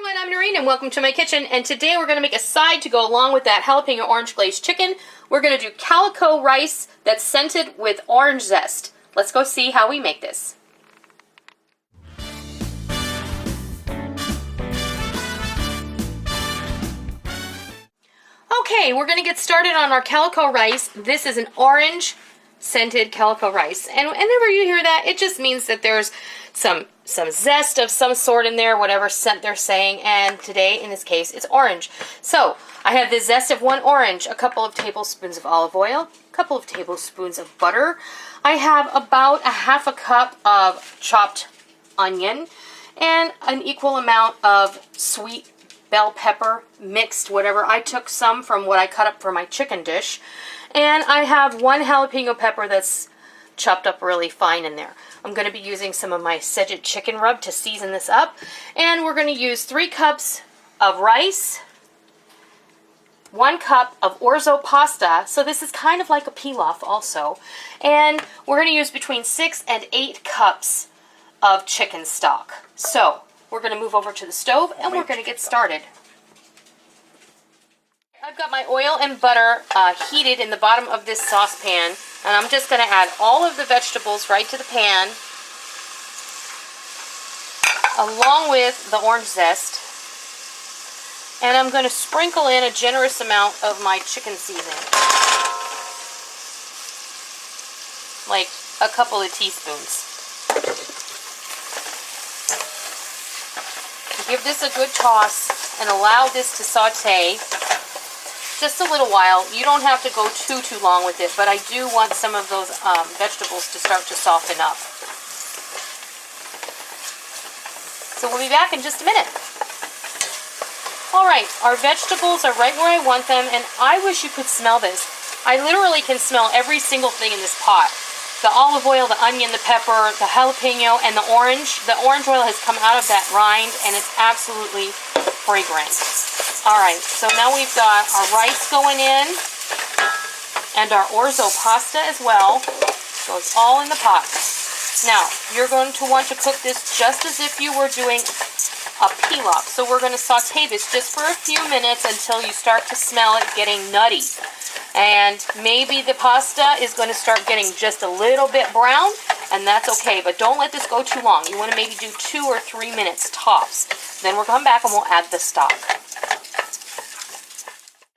Everyone, I'm Noreen and welcome to my kitchen, and today we're going to make a side to go along with that jalapeno orange glazed chicken. We're going to do calico rice that's scented with orange zest. Let's go see how we make this. Okay, we're going to get started on our calico rice. This is an orange scented calico rice, and whenever you hear that, it just means that there's some zest of some sort in there, whatever scent they're saying, and today, in this case, it's orange. So, I have the zest of one orange, a couple of tablespoons of olive oil, a couple of tablespoons of butter. I have about a half a cup of chopped onion, and an equal amount of sweet bell pepper, mixed whatever. I took some from what I cut up for my chicken dish, and I have one jalapeno pepper that's chopped up really fine in there. I'm going to be using some of my sauteed chicken rub to season this up, and we're going to use 3 cups of rice, 1 cup of orzo pasta, so this is kind of like a pilaf also, and we're going to use between 6 and 8 cups of chicken stock. So we're going to move over to the stove and we're going to get started. I've got my oil and butter heated in the bottom of this saucepan, and I'm just going to add all of the vegetables right to the pan, along with the orange zest, and I'm going to sprinkle in a generous amount of my chicken seasoning, like a couple of teaspoons. Give this a good toss and allow this to saute just a little while. You don't have to go too long with it, but I do want some of those vegetables to start to soften up. So we'll be back in just a minute. Alright, our vegetables are right where I want them, and I wish you could smell this. I literally can smell every single thing in this pot. The olive oil, the onion, the pepper, the jalapeno, and the orange. The orange oil has come out of that rind, and it's absolutely fragrant. Alright, so now we've got our rice going in, and our orzo pasta as well. So it's all in the pot. Now, you're going to want to cook this just as if you were doing a pilaf. So we're going to saute this just for a few minutes until you start to smell it getting nutty. And maybe the pasta is going to start getting just a little bit brown, and that's okay, but don't let this go too long. You want to maybe do 2 or 3 minutes tops. Then we'll come back and we'll add the stock.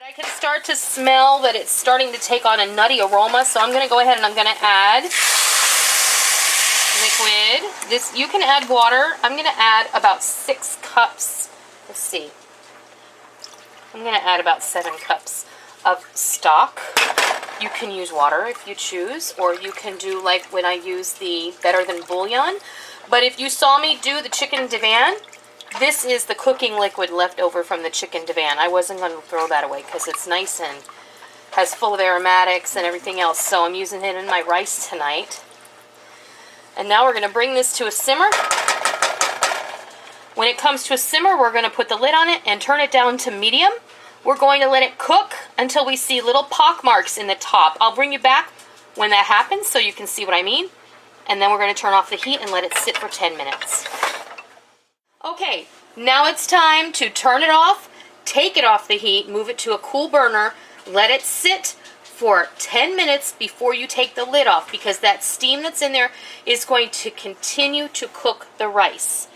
I can start to smell that it's starting to take on a nutty aroma, so I'm going to go ahead and I'm going to add liquid. This, you can add water. I'm going to add about 6 cups. Let's see. I'm going to add about 7 cups of stock. You can use water if you choose, or you can do like when I use the Better Than Bouillon. But if you saw me do the chicken divan, this is the cooking liquid left over from the chicken divan. I wasn't going to throw that away because it's nice and has full of aromatics and everything else, so I'm using it in my rice tonight. And now we're going to bring this to a simmer. When it comes to a simmer, we're going to put the lid on it and turn it down to medium. We're going to let it cook until we see little pock marks in the top. I'll bring you back when that happens so you can see what I mean. And then we're going to turn off the heat and let it sit for 10 minutes. Okay, now it's time to turn it off, take it off the heat, move it to a cool burner, let it sit for 10 minutes before you take the lid off, because that steam that's in there is going to continue to cook the rice.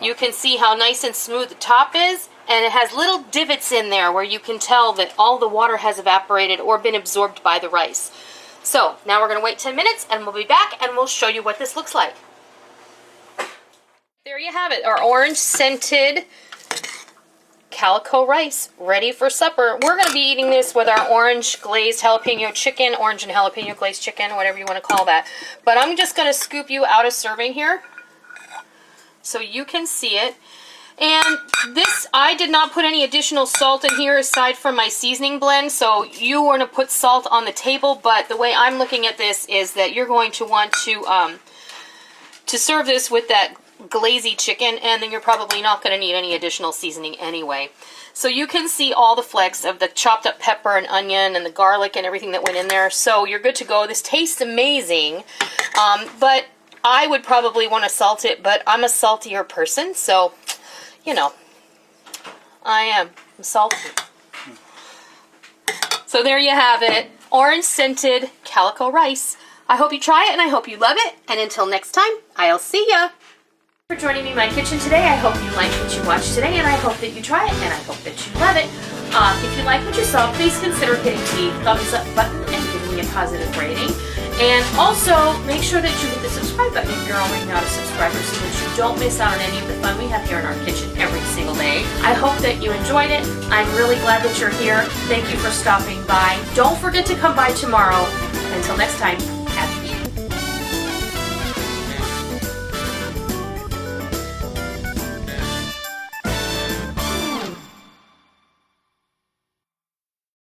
You can see how nice and smooth the top is, and it has little divots in there where you can tell that all the water has evaporated or been absorbed by the rice. So now we're going to wait 10 minutes and we'll be back and we'll show you what this looks like. There you have it, our orange scented calico rice ready for supper. We're going to be eating this with our orange glazed jalapeno chicken, orange and jalapeno glazed chicken, whatever you want to call that. But I'm just going to scoop you out a serving here so you can see it. And this, I did not put any additional salt in here aside from my seasoning blend, so you want to put salt on the table, but the way I'm looking at this is that you're going to want to serve this with that glazy chicken, and then you're probably not going to need any additional seasoning anyway. So you can see all the flecks of the chopped up pepper and onion and the garlic and everything that went in there, so you're good to go. This tastes amazing, but I would probably want to salt it, but I'm a saltier person, so, you know, I am. I'm salty. So there you have it. Orange scented calico rice. I hope you try it and I hope you love it. And until next time, I'll see ya. For joining me in my kitchen today. I hope you liked what you watched today and I hope that you try it and I hope that you love it. If you like what you saw, please consider hitting the thumbs up button and giving me a positive rating. And also, make sure that you hit the subscribe button if you're already not a subscriber so that you don't miss out on any of the fun we have here in our kitchen every single day. I hope that you enjoyed it. I'm really glad that you're here. Thank you for stopping by. Don't forget to come by tomorrow. Until next time.